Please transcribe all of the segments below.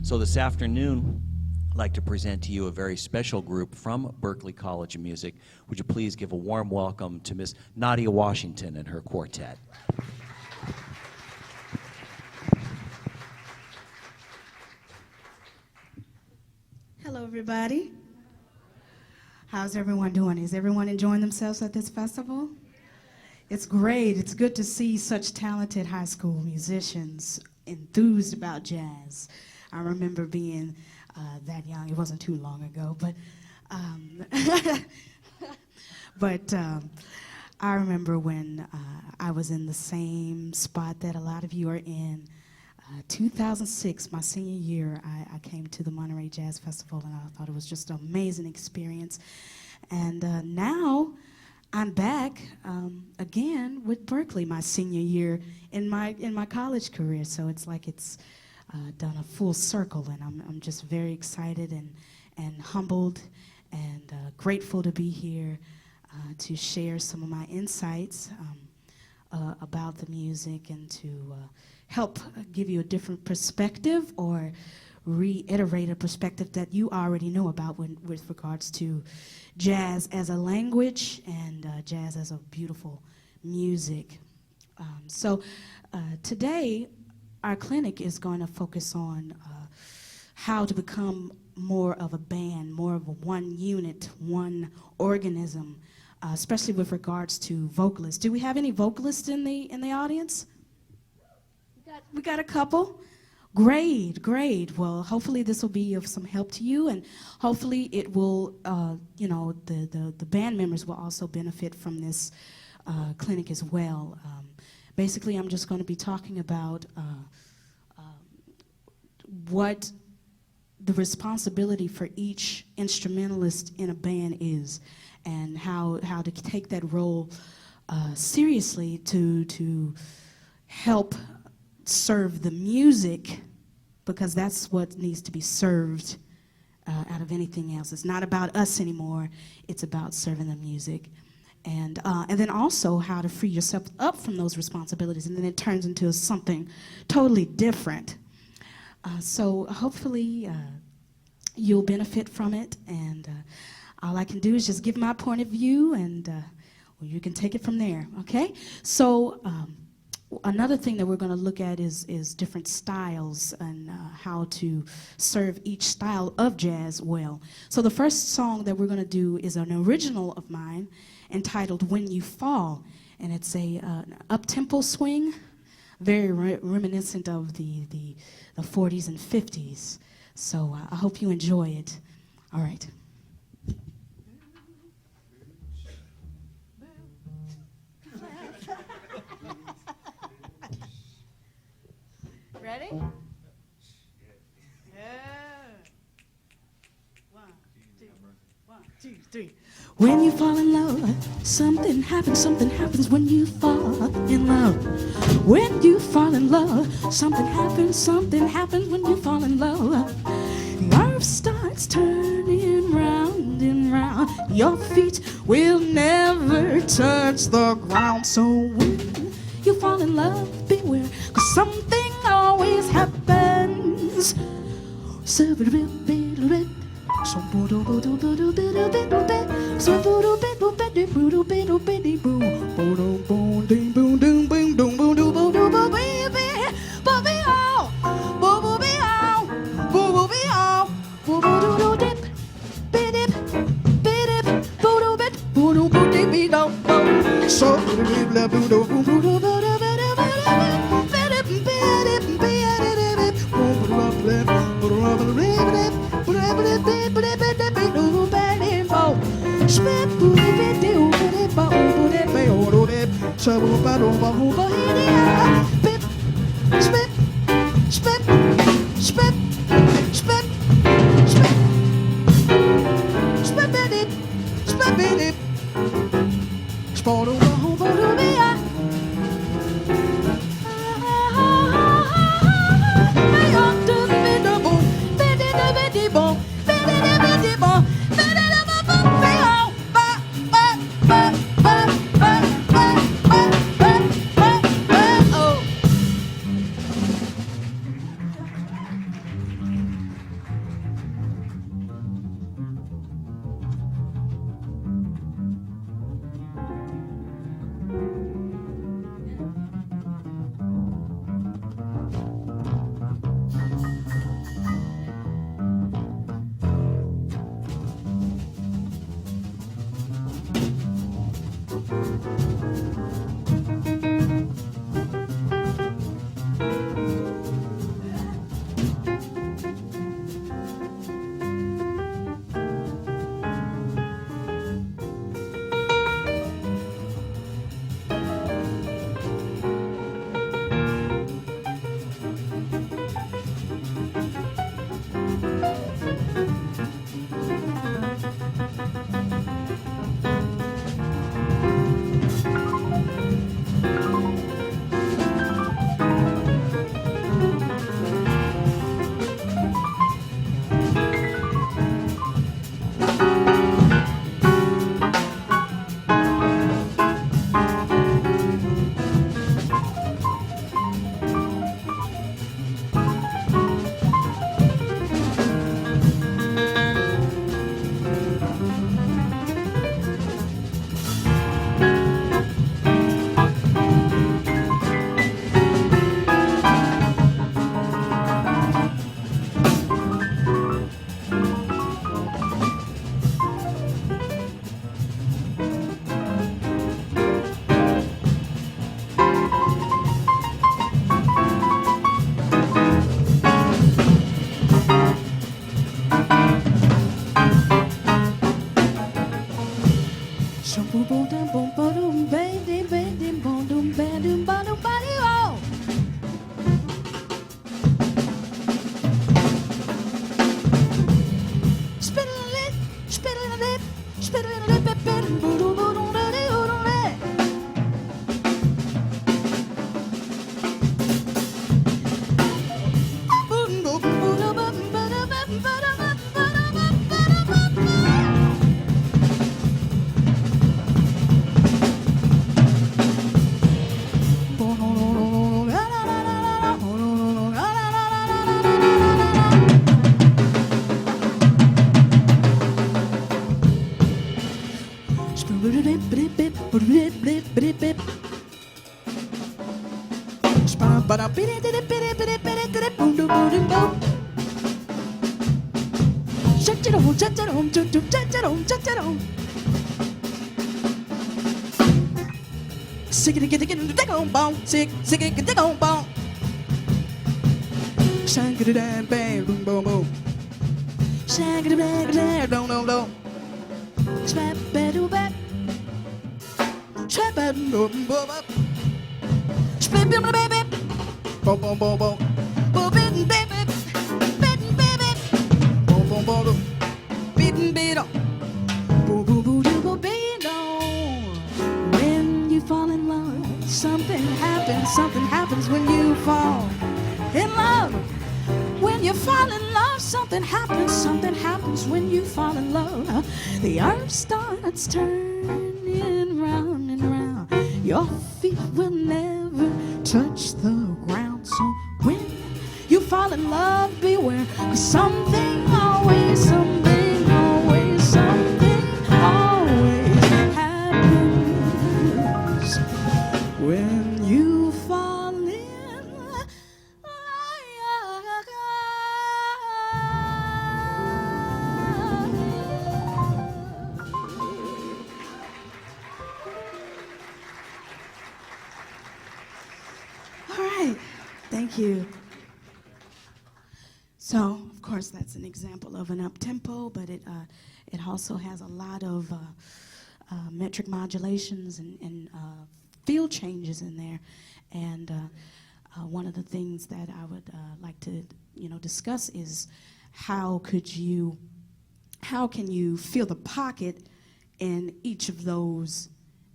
So this afternoon, I'd like to present to you a very special group from Berklee College of Music. Would you please give a warm welcome to Miss Nadia Washington and her quartet. Hello, everybody. How's everyone doing? Is everyone enjoying themselves at this festival? It's great. It's good to see such talented high school musicians enthused about jazz. I remember being that young. It wasn't too long ago, but I remember when I was in the same spot that a lot of you are in. 2006, my senior year, I came to the Monterey Jazz Festival, and I thought it was just an amazing experience. And now I'm back again with Berklee, my senior year in my college career. So it's like it's done a full circle, and I'm just very excited and humbled and grateful to be here to share some of my insights about the music and to help give you a different perspective or reiterate a perspective that you already know about with regards to jazz as a language and jazz as a beautiful music. So today, our clinic is going to focus on how to become more of a band, more of a one unit, one organism, especially with regards to vocalists. Do we have any vocalists in the audience? We got a couple. Great, great. Well, hopefully this will be of some help to you, and hopefully it will, the band members will also benefit from this clinic as well. Basically, I'm just going to be talking about what the responsibility for each instrumentalist in a band is, and how to take that role seriously to help serve the music, because that's what needs to be served out of anything else. It's not about us anymore. It's about serving the music. And then also how to free yourself up from those responsibilities, and then it turns into something totally different. So hopefully you'll benefit from it, and all I can do is just give my point of view, and well, you can take it from there, okay? So another thing that we're going to look at is different styles and how to serve each style of jazz well. So the first song that we're going to do is an original of mine entitled When You Fall, and it's an up-tempo swing, very reminiscent of the 40s and 50s. So I hope you enjoy it. All right. Ready? Yeah. 1, 2, 1, 2, 3. When you fall in love, something happens when you fall in love. When you fall in love, something happens when you fall in love. The earth starts turning round and round. Your feet will never touch the ground. So when you fall in love, beware, 'cause something always happens. When you fall in love, something happens when you fall in love. When you fall in love, something happens when you fall in love. The earth starts turning round and round. Your feet will never touch the ground. So when you fall in love, beware. 'Cause something always happens when you fall in love. All right, thank you. So, of course, that's an example of an up-tempo, but it also has a lot of metric modulations and field changes in there. And one of the things that I would like to, discuss is how can you feel the pocket in each of those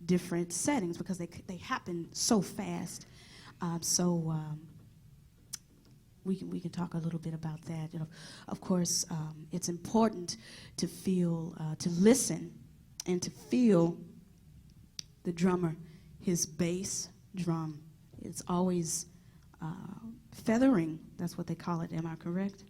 different settings, because they happen so fast. We can talk a little bit about that. Of course, it's important to feel, to listen, and to feel the drummer, his bass drum. It's always feathering. That's what they call it. Am I correct?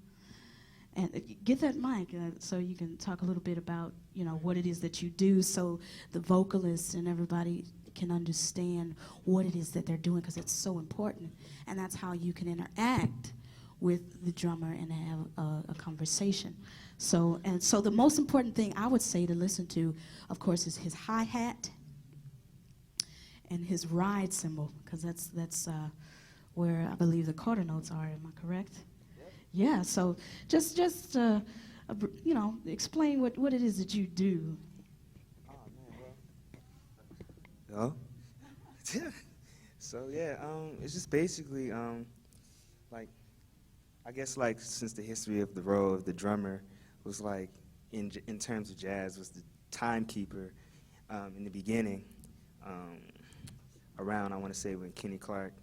And get that mic so you can talk a little bit about what it is that you do, so the vocalists and everybody can understand what it is that they're doing, because it's so important, and that's how you can interact with the drummer and have a conversation. So the most important thing I would say to listen to, of course, is his hi-hat and his ride cymbal, because that's where I believe the quarter notes are. Am I correct? Yep. Yeah. So just explain what it is that you do. Oh man, well. So yeah, it's just basically I guess since the history of the role of the drummer was in terms of jazz was the timekeeper in the beginning. Around, I want to say, when Kenny Clark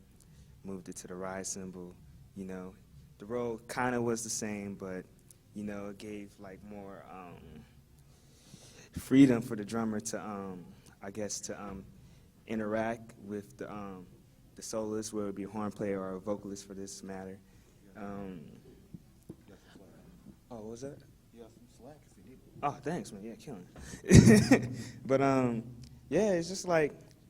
moved it to the ride cymbal, the role kind of was the same, but it gave more freedom for the drummer to interact with the soloist, whether it be a horn player or a vocalist for this matter. What was that? Yeah, some slack if you need it. Oh, thanks, man. Yeah, killing it. But yeah, it's just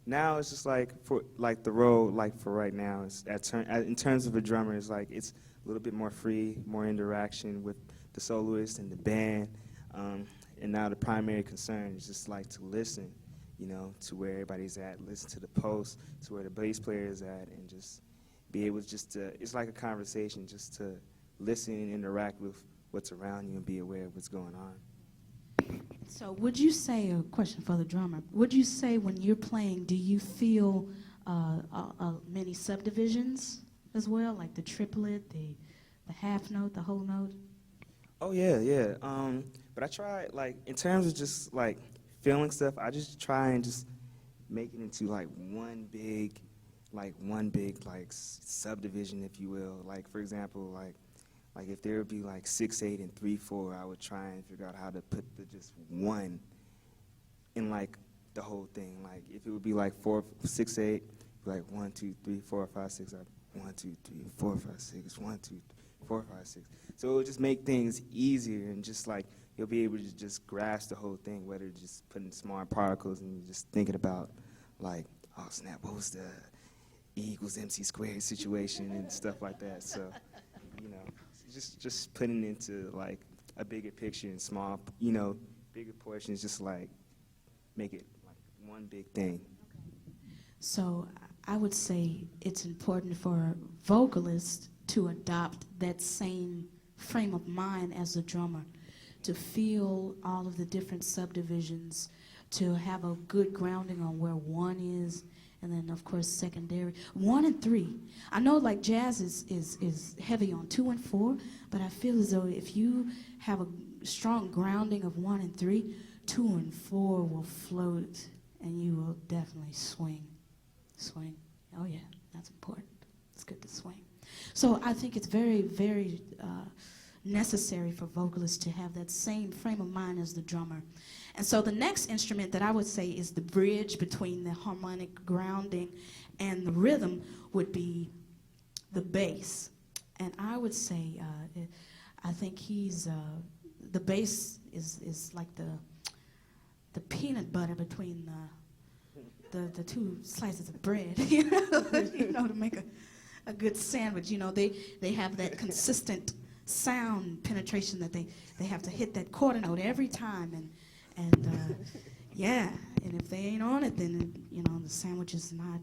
now it's just for the role for right now is in terms of a drummer it's it's a little bit more free, more interaction with the soloist and the band, and now the primary concern is just to listen, to where everybody's at, listen to the post, to where the bass player is at, and just be able just to, it's like a conversation, just to listen and interact with what's around you and be aware of what's going on. So would you say, a question for the drummer, would you say when you're playing, do you feel many subdivisions as well, like the triplet, the half note, the whole note? Oh, yeah. But I try, like, in terms of just, like, feeling stuff, I just try and just make it into, like, one big, like, subdivision, if you will. Like, for example, like if there would be, like, 6/8 and 3/4, I would try and figure out how to put the just one in, like, the whole thing. Like, if it would be, like, 6/8, like 1, 2, 3, 4, 5, 6, 1, 2, 3, 4, 5, 6, 1, 2, 3, 4, 5, 6. So it would just make things easier, and just like you'll be able to just grasp the whole thing, whether just putting smart particles and you're just thinking about, like, oh snap, what was the E = MC squared situation and stuff like that. So, you know, just putting into like a bigger picture and small, you know, bigger portions, just like make it like one big thing. So I would say it's important for vocalists to adopt that same frame of mind as the drummer, to feel all of the different subdivisions, to have a good grounding on where one is, and then of course secondary. 1 and 3. I know like jazz is heavy on 2 and 4, but I feel as though if you have a strong grounding of 1 and 3, 2 and 4 will float, and you will definitely swing. Oh yeah, that's important. It's good to swing. So I think it's very, very necessary for vocalists to have that same frame of mind as the drummer. And so the next instrument that I would say is the bridge between the harmonic grounding and the rhythm would be the bass. And I would say, I think the bass is like the peanut butter between the two slices of bread, you know, to make a good sandwich. You know, they have that consistent sound penetration that they have to hit that quarter note every time, and yeah, and if they ain't on it, then you know the sandwich is not.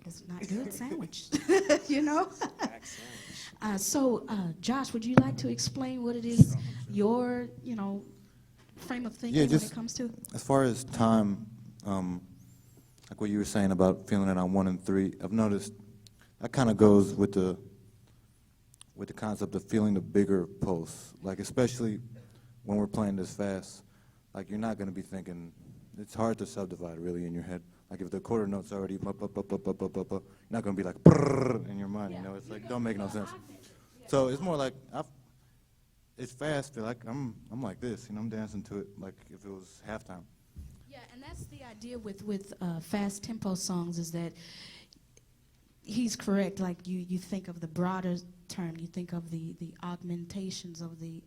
It's not good sandwich, you know. So, Josh, would you like to explain what it is your frame of thinking when it comes to? As far as time, like what you were saying about feeling it on 1 and 3, I've noticed that kind of goes with the concept of feeling the bigger pulse. Like especially when we're playing this fast, like you're not going to be thinking. It's hard to subdivide really in your head. Like if the quarter note's already up, you're not going to be like brrr in your mind. You know, it's like don't make no sense. So it's more like it's fast. Like I'm like this. You know, I'm dancing to it like if it was halftime. Yeah, and that's the idea with fast tempo songs is that he's correct. Like you think of the broader term, you think of the augmentations of the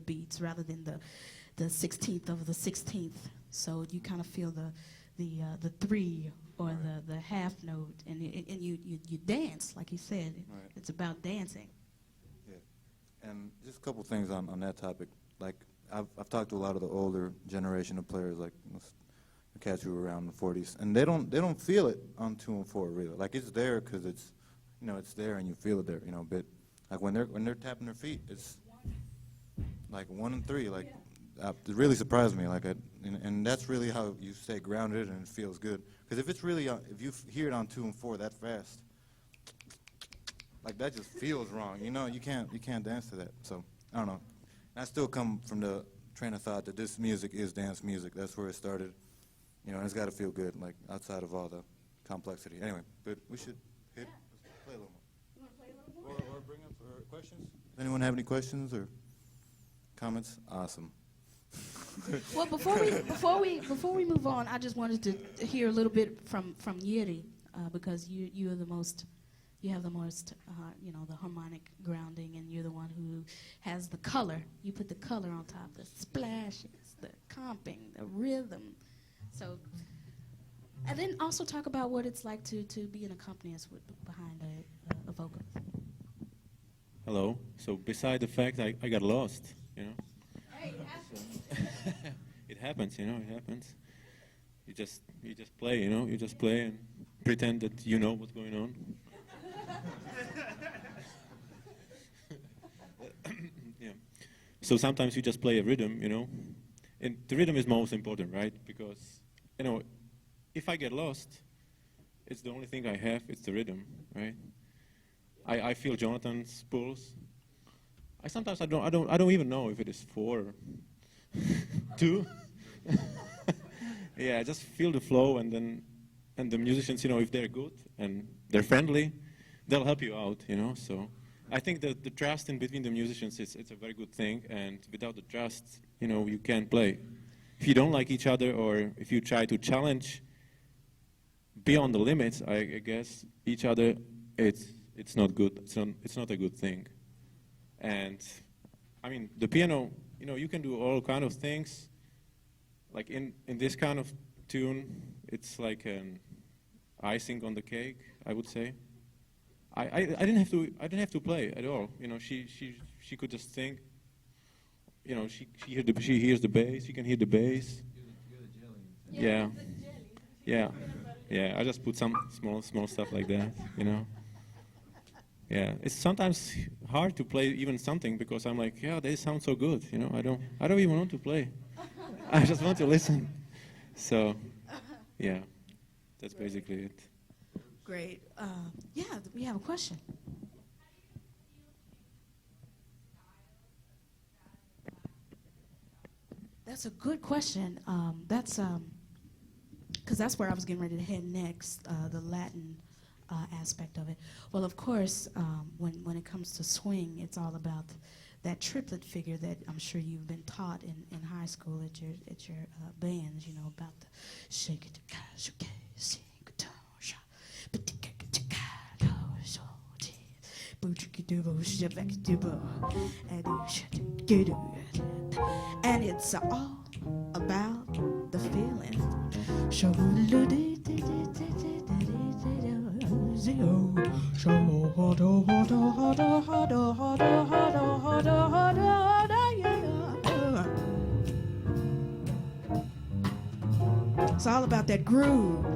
beats rather than the 16th of the 16th. So you kind of feel the 3 or the half note, and you dance like he said. Right. It's about dancing. Yeah, and just a couple things on that topic. Like I've talked to a lot of the older generation of players, like the cats who were around the 40s, and they don't feel it on 2 and 4 really. Like it's there because it's it's there and you feel it there. You know, but like when they're tapping their feet, it's like 1 and 3. Like it really surprised me. Like and that's really how you stay grounded and it feels good. Because if it's really if you hear it on 2 and 4 that fast, like that just feels wrong. You know, you can't dance to that. So I don't know. And I still come from the train of thought that this music is dance music. That's where it started. You know, and it's got to feel good, like outside of all the complexity. Anyway, but we should play a little more. You want to play a little more? Or bring up questions. Does anyone have any questions or comments? Awesome. Well, before we move on, I just wanted to hear a little bit from Jiri, because you have the most the harmonic grounding, and you're the one who has the color. You put the color on top, the splashes, the comping, the rhythm. So, and then also talk about what it's like to be an accompanist behind a vocalist. Hello. So beside the fact I got lost, you know. Hey, It happens, you know, it happens. You just play, you know, you just play and pretend that you know what's going on. Yeah. So sometimes you just play a rhythm, you know. And the rhythm is most important, right? Because, you know, if I get lost, it's the only thing I have, it's the rhythm, right? I feel Jonathan's pulse. sometimes I don't even know if it is 4 or 2. Yeah, I just feel the flow, and the musicians, if they're good and they're friendly, they'll help you out, So I think that the trust in between the musicians it's a very good thing, and without the trust, you can't play. If you don't like each other, or if you try to challenge beyond the limits, I guess, each other, it's not good. It's not a good thing. And I mean, the piano, you can do all kind of things. Like in this kind of tune, it's like an icing on the cake, I would say. I didn't have to play at all. She could just sing. She hears the bass. She can hear the bass. Yeah. I just put some small stuff like that. Yeah, it's sometimes hard to play even something because I'm like, yeah, they sound so good. I don't even want to play. I just want to listen. So, yeah, that's basically it. Great. Yeah, we have a question. That's a good question. Because that's where I was getting ready to head next, the Latin aspect of it. Well, of course, when it comes to swing, it's all about that triplet figure that I'm sure you've been taught in high school at your bands. About the shake it, shake it, sing it, shake and it's all about the feeling. It's all about that groove,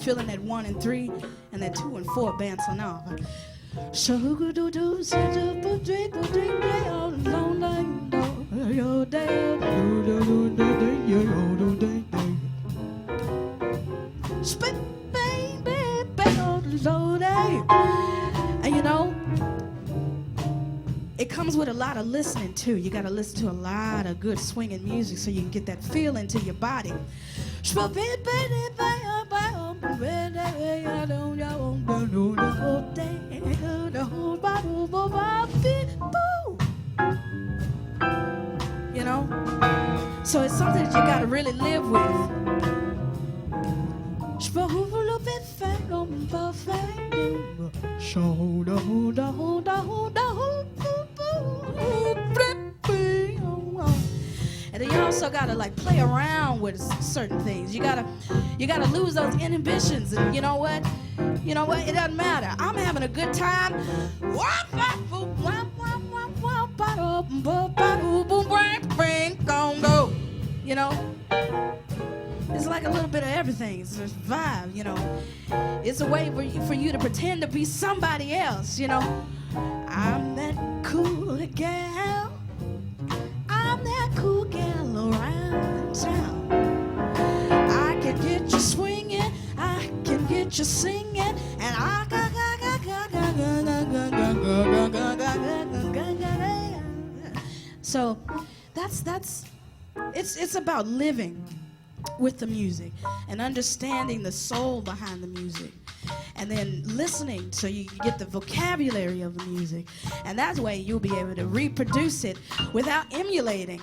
feeling that 1 and 3 and that 2 and 4 bouncing off. And it comes with a lot of listening too. You got to listen to a lot of good swinging music so you can get that feel into your body. So it's something that you got to really live with. And then you also gotta play around with certain things. You gotta lose those inhibitions. And you know what? It doesn't matter. I'm having a good time. It's like a little bit of everything. It's a vibe, It's a way for you to pretend to be somebody else, I'm that cool gal. I'm that cool gal around town. I can get you swinging. I can get you singing. And I So it's about living with the music and understanding the soul behind the music, and then listening so you get the vocabulary of the music, and that way you'll be able to reproduce it without emulating,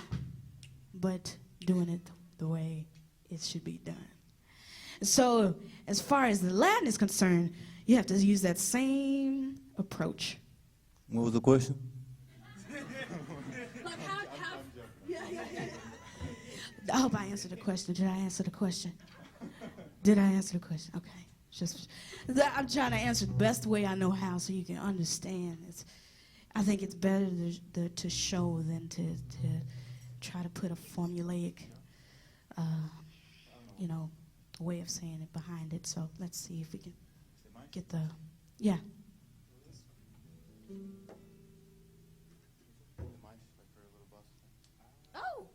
but doing it the way it should be done. So as far as the Latin is concerned, you have to use that same approach. What was the question? I hope I answered the question. Did I answer the question? Did I answer the question? Okay. I'm trying to answer the best way I know how so you can understand. I think it's better to show than to try to put a formulaic, way of saying it behind it. So let's see if we can get the, yeah. Oh,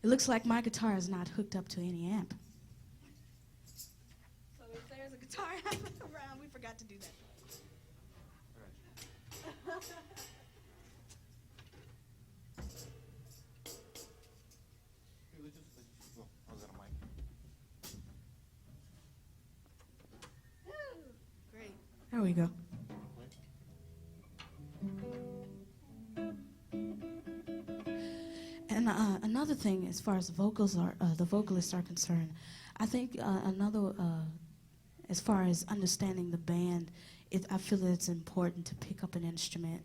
it looks like my guitar is not hooked up to any amp. So if there's a guitar around, we forgot to do that. we go. And another thing, as far as the vocalists are concerned, I think as far as understanding the band, I feel that it's important to pick up an instrument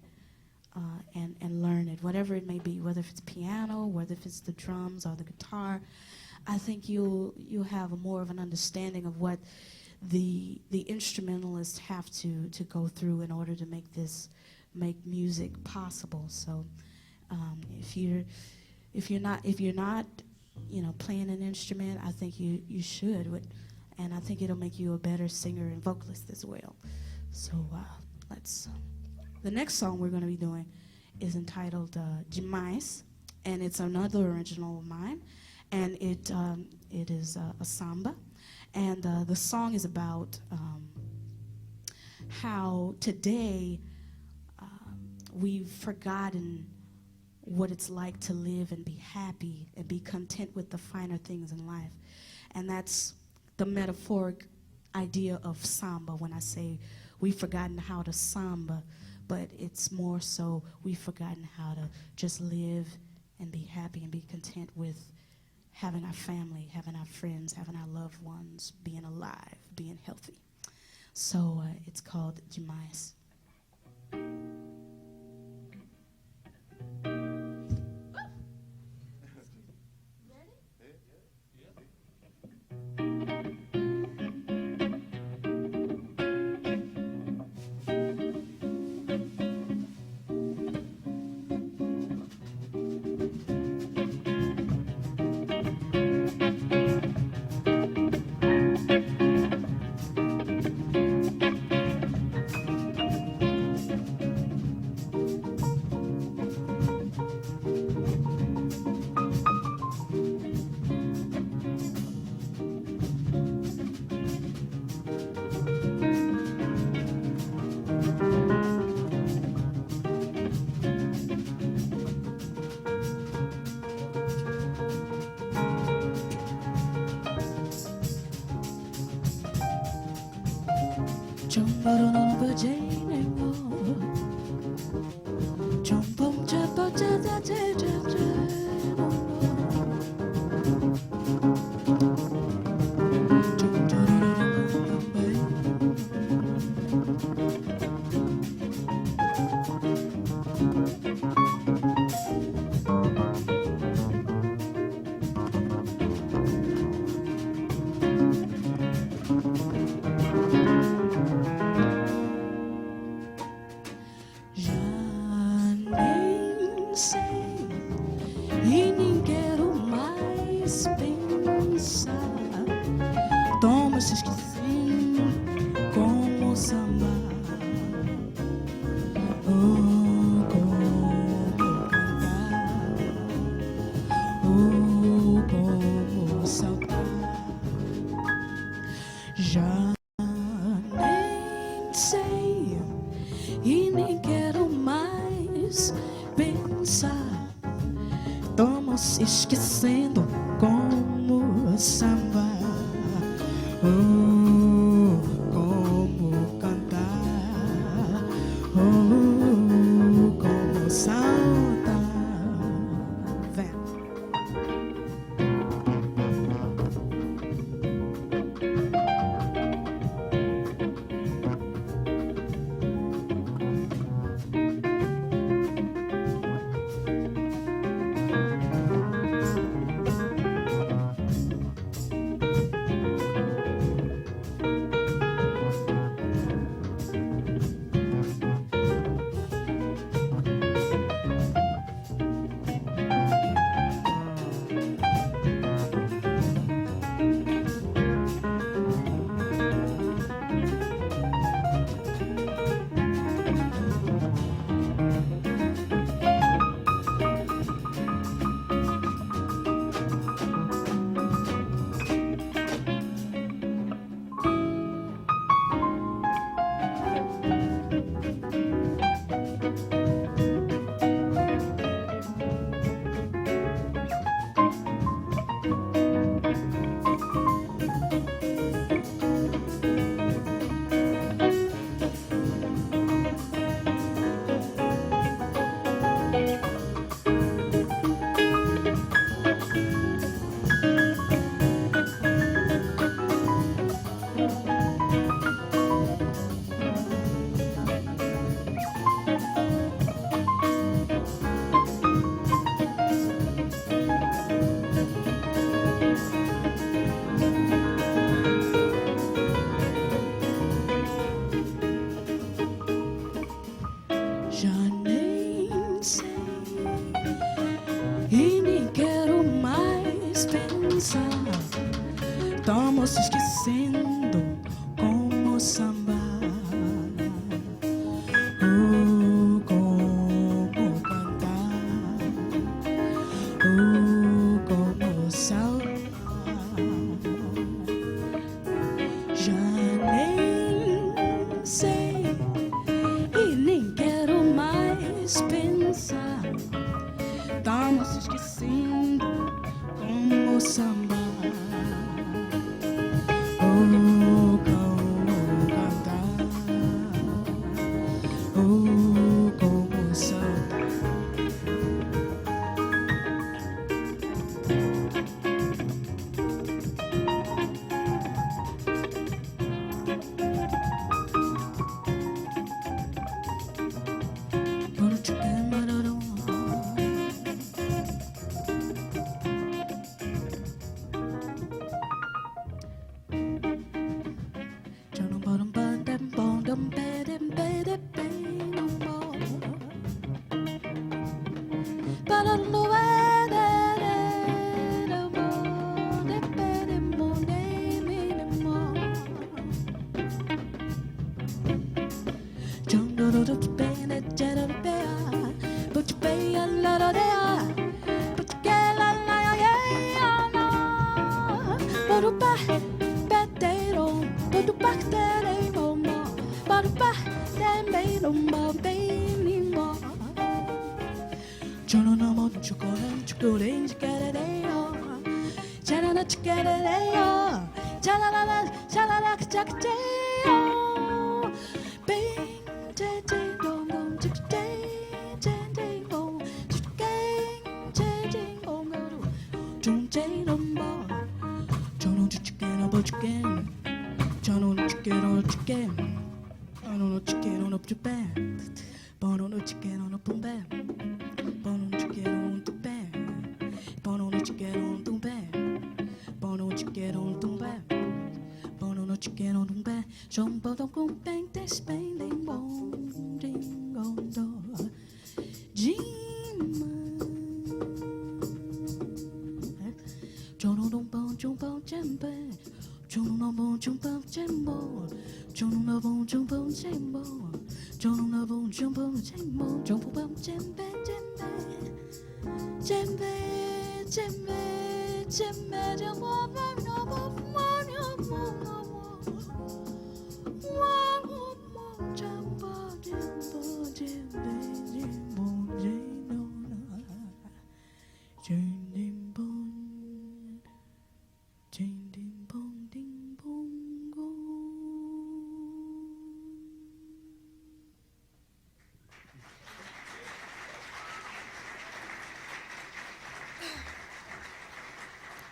and learn it, whatever it may be, whether if it's piano, whether if it's the drums or the guitar. I think you'll have more of an understanding of what the instrumentalists have to go through in order to make music possible. So if you're not playing an instrument, I think you should, and I think it'll make you a better singer and vocalist as well. So the next song we're going to be doing is entitled Demais, and it's another original of mine, and it is a samba, and the song is about how today we've forgotten what it's like to live and be happy and be content with the finer things in life. And that's the metaphoric idea of samba when I say we've forgotten how to samba, but it's more so we've forgotten how to just live and be happy and be content with having our family, having our friends, having our loved ones, being alive, being healthy. So it's called Demais. Esquecendo como samba, oh, como cantar, oh, como saltar. Vem. mais pensar. Estamos esquecendo como samba. Como cantar. Como saltar. Já nem sei e nem quero mais pensar. Estamos esquecendo como samba. Como cantar. Como saltar.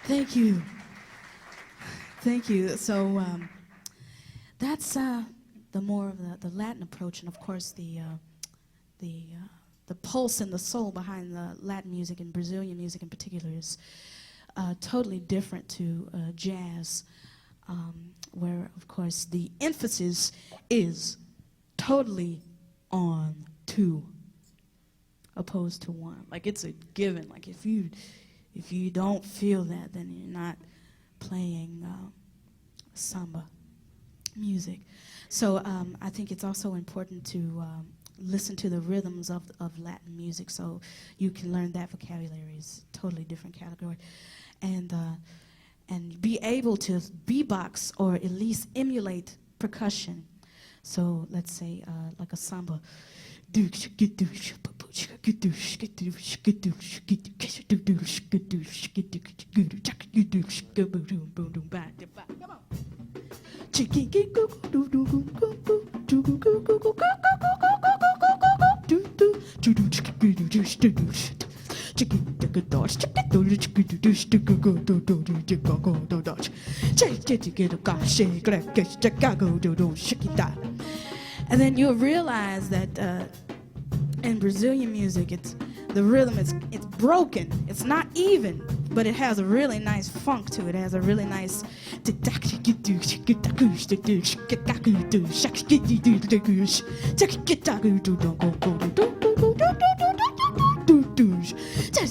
Thank you. Thank you. So that's the more of the Latin approach, and of course the pulse and the soul behind the Latin music and Brazilian music in particular is totally different to jazz, where of course the emphasis is totally on two, opposed to one. Like it's a given. Like if you don't feel that, then you're not playing samba music. So I think it's also important to listen to the rhythms of Latin music, so you can learn that vocabulary. Is a totally different category, and be able to beatbox or at least emulate percussion. So let's say like a samba. And then you'll realize that in Brazilian music, the rhythm it's broken. It's not even, but it has a really nice funk to it. It has a really nice.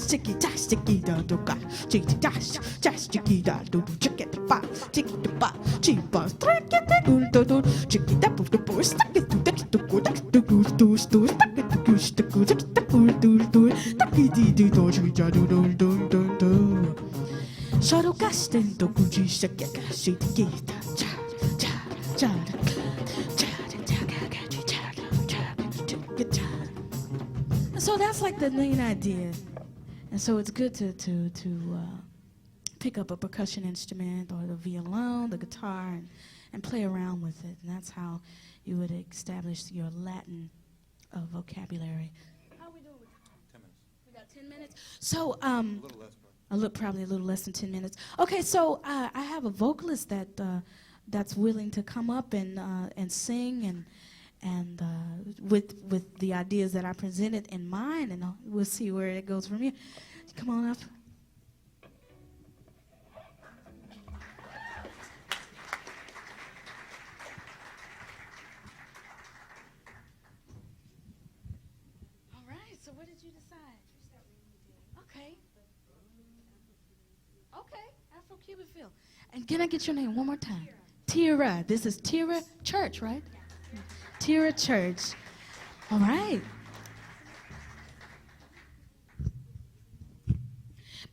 sticky da sticky da do ga sticky da sticky da do chicky da ba sticky da ba chiba sticky da do do chicky da do do sticky do da do do do do sticky do sticky do do sticky do do chicky do do do do do Shuttle casting do guji sticky sticky da cha cha cha So that's like the main idea, and so it's good to pick up a percussion instrument or the violin, the guitar, and play around with it, and that's how you would establish your Latin vocabulary. How are we doing with time? 10 minutes. We got 10 minutes. So A little less, probably. probably a little less than 10 minutes. Okay, so I have a vocalist that's willing to come up and sing and with the ideas that I presented in mind, and we'll see where it goes from here. Come on up. All right, so what did you decide? Okay. Okay, Afro-Cuban feel. And can I get your name one more time? Tira. This is Tira Church, right? Tira Church. All right.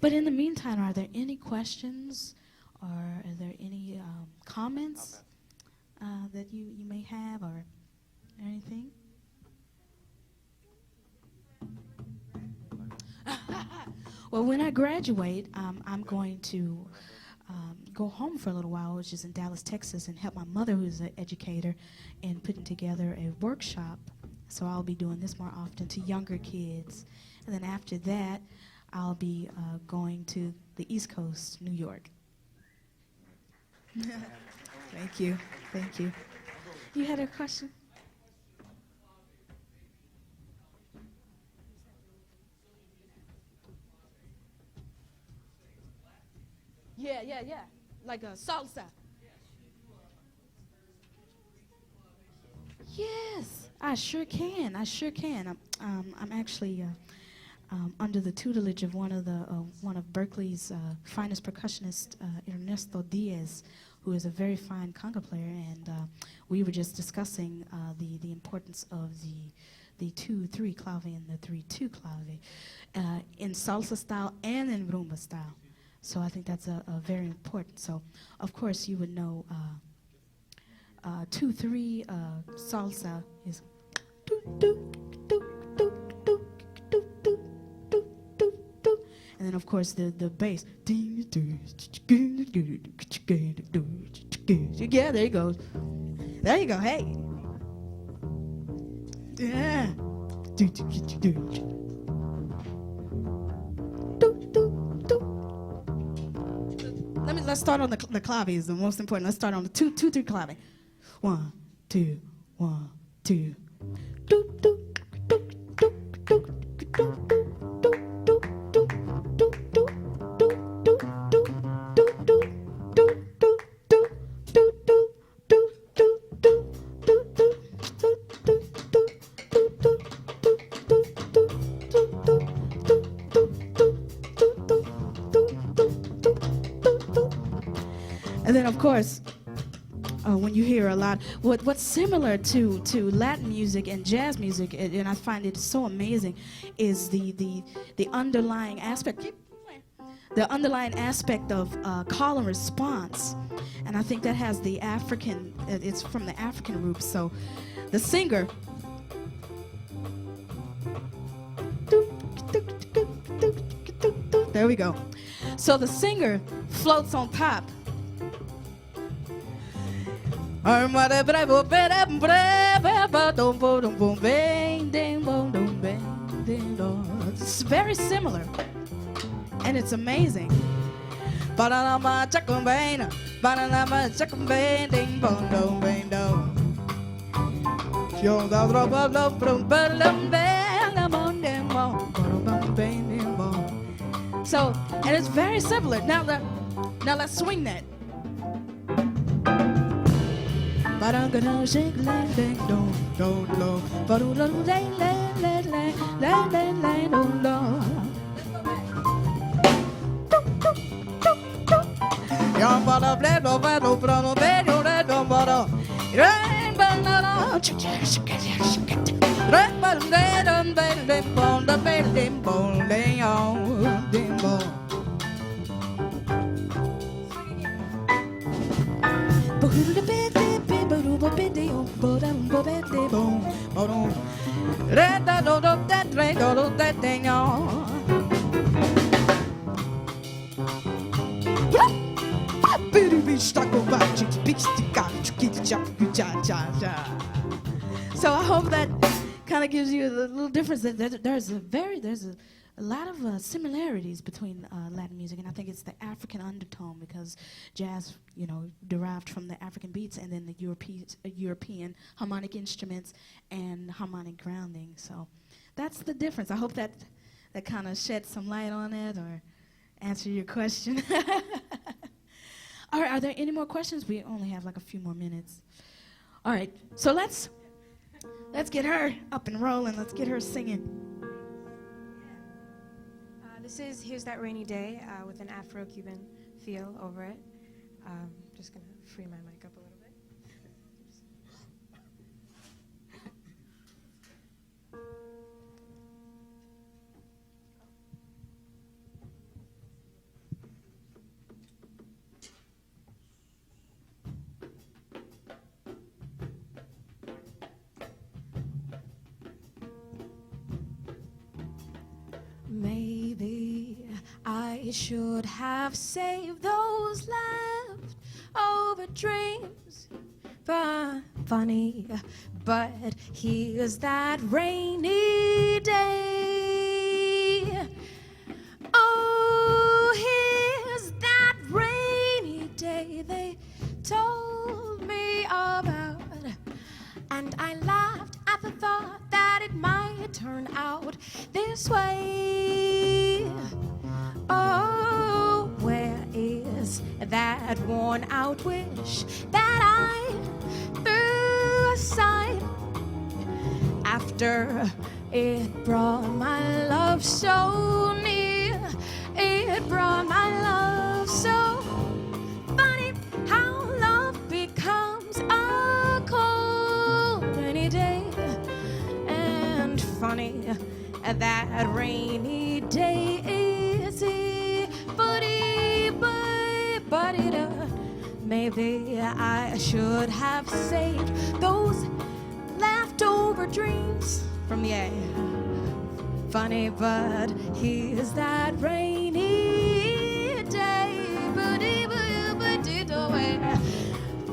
But in the meantime, are there any questions or are there any comments that you may have or anything? Well, when I graduate, I'm going to go home for a little while, which is in Dallas, Texas, and help my mother, who's an educator, in putting together a workshop. So I'll be doing this more often to younger kids. And then after that, I'll be going to the East Coast, New York. Thank you. Thank you. You had a question? Yeah. Like a salsa. Yes, I sure can. I'm actually under the tutelage of one of Berklee's finest percussionists, Ernesto Diaz, who is a very fine conga player, and we were just discussing the importance of the 2-3 clave and the 3-2 clave in salsa style and in rumba style. So I think that's a very important. So of course you would know 2-3 salsa is do do do do do do do do do do, and then of course the bass. Yeah, there you go. There you go. Hey. Yeah. Let's start on the clave is the most important. Let's start on the 2-3 clave. 1, 2, 1, 2. And then, of course, when you hear a lot, what's similar to Latin music and jazz music, and I find it so amazing, is the underlying aspect. The underlying aspect of call and response, and I think that has the African. It's from the African roots. So, the singer. There we go. So the singer floats on top. It's very similar, and it's amazing. So, and it's very similar. Now let's swing that. So I hope that kind of gives you a little difference. There's a lot of similarities between Latin music, and I think it's the African undertone, because jazz, you know, derived from the African beats, and then the European harmonic instruments and harmonic grounding. So that's the difference. I hope that kind of sheds some light on it or answer your question. All right, are there any more questions? We only have like a few more minutes. All right, so let's get her up and rolling. Let's get her singing. This is Here's That Rainy Day with an Afro-Cuban feel over it. Just going to free my mic up a little bit. Maybe I should have saved those leftover dreams. But funny, but here's that rainy day. Oh, here's that rainy day they told me about. And I laughed at the thought that it might turn out this way. Oh, where is that worn out wish that I threw aside after it brought my love so near? It brought my love so funny how love becomes a cold rainy day. And funny that rainy day is here. Maybe I should have saved those leftover dreams from the air. Funny, but here's that rainy day.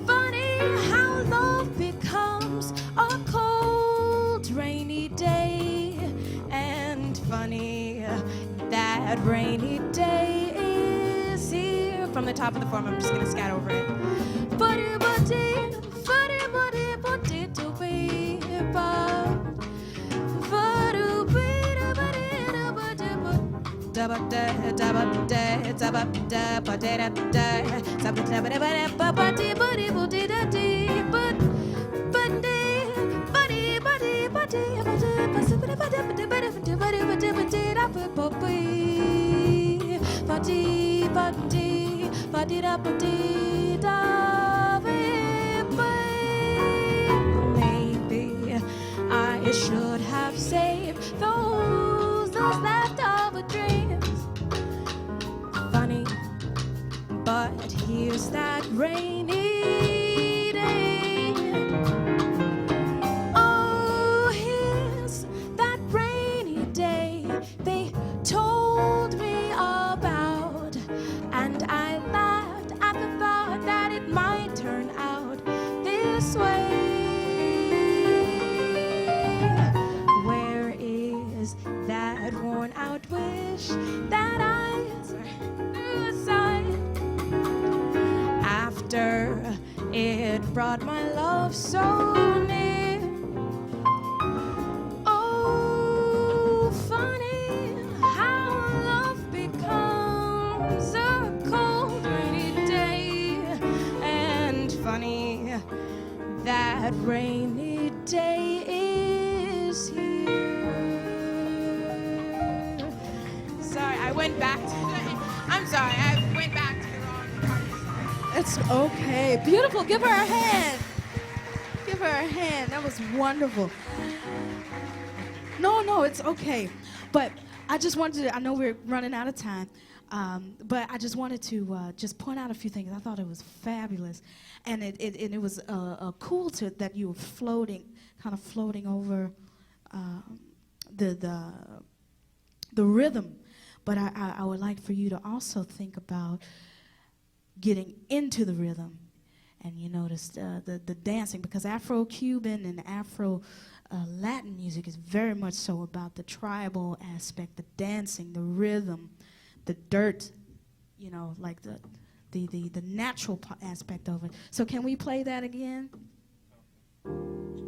Funny how love becomes a cold rainy day. And funny that rainy day is here. From the top of the form, I'm just gonna scat over it. Maybe I should have saved those leftover dreams. Funny, but here's that rainy day. Oh, here's that rainy day they told me about, and I laughed at the thought that it might turn out this way. Where is that worn out wish that I threw aside after it brought my love so near? Oh, funny how love becomes a cold rainy day. And funny that rainy day is here. Sorry, I went back to I'm sorry, I went back to the wrong part. It's okay. Beautiful. Give her a hand. Give her a hand. That was wonderful. No, it's okay. But I just wanted to, I know we're running out of time, but I just wanted to just point out a few things. I thought it was fabulous. And it was cool that you were kind of floating over the rhythm. But I would like for you to also think about getting into the rhythm. And you noticed the dancing, because Afro-Cuban and Afro-Latin music is very much so about the tribal aspect, the dancing, the rhythm, the dirt, you know, like the natural aspect of it. So can we play that again? And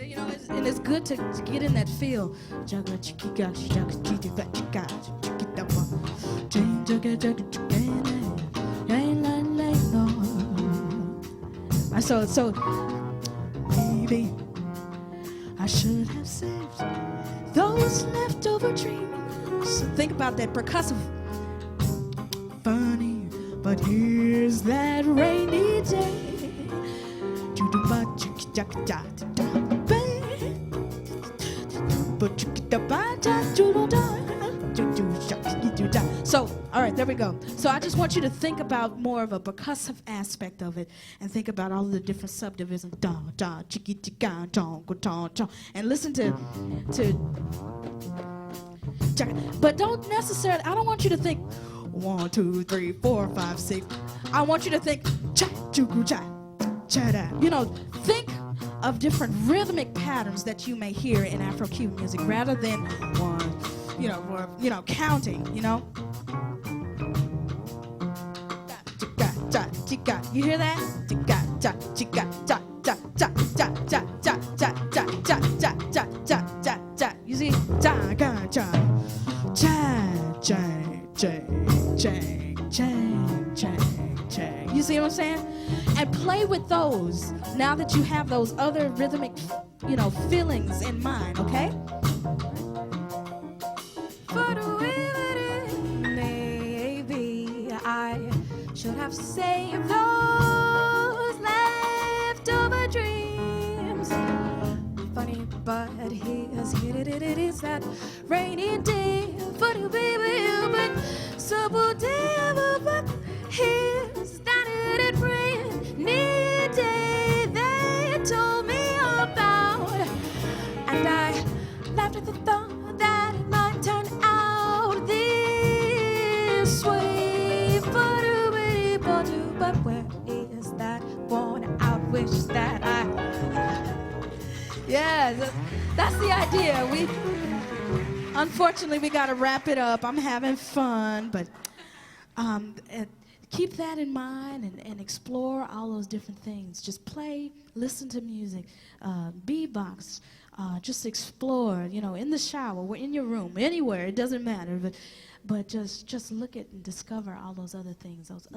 you know, it's good to get in that feel. So, baby, I should have saved those leftover dreams. So think about that percussive. Funny, but here's that rainy day. So, all right, there we go. So I just want you to think about more of a percussive aspect of it, and think about all of the different subdivisions. And listen to. But don't necessarily. I don't want you to think 1, 2, 3, 4, 5, 6. I want you to think you know, think of different rhythmic patterns that you may hear in Afro-Cuban music, rather than one, you know, or, you know, counting, you know. You hear that? You see? You see what I'm saying? And play with those now that you have those other rhythmic, you know, feelings in mind, okay? Maybe I should have saved those leftover dreams. Funny, but here's that rainy day. Funny, baby, but so but here's that it rainy day they told me about. And I laughed at the thought that it might turn out this way. But where is that worn out wish that I... Yeah, that's the idea. Unfortunately, we got to wrap it up. I'm having fun, but keep that in mind and explore all those different things. Just play, listen to music, beatbox, just explore, you know, in the shower, in your room, anywhere, it doesn't matter, but just look at and discover all those other things, those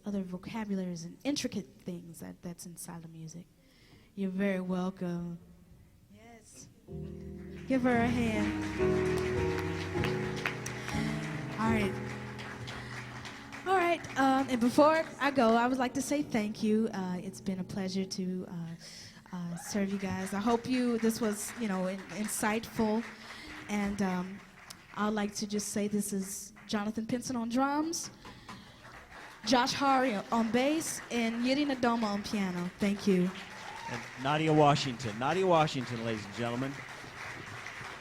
other vocabularies and intricate things that's inside of music. You're very welcome. Yes. Give her a hand. All right, and before I go, I would like to say thank you. It's been a pleasure to serve you guys. I hope this was, you know, insightful. And I'd like to just say this is Jonathan Pinson on drums, Josh Hari on bass, and Jiri Nedoma on piano. Thank you. And Nadia Washington, ladies and gentlemen.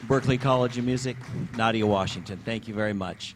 Berklee College of Music, Nadia Washington. Thank you very much.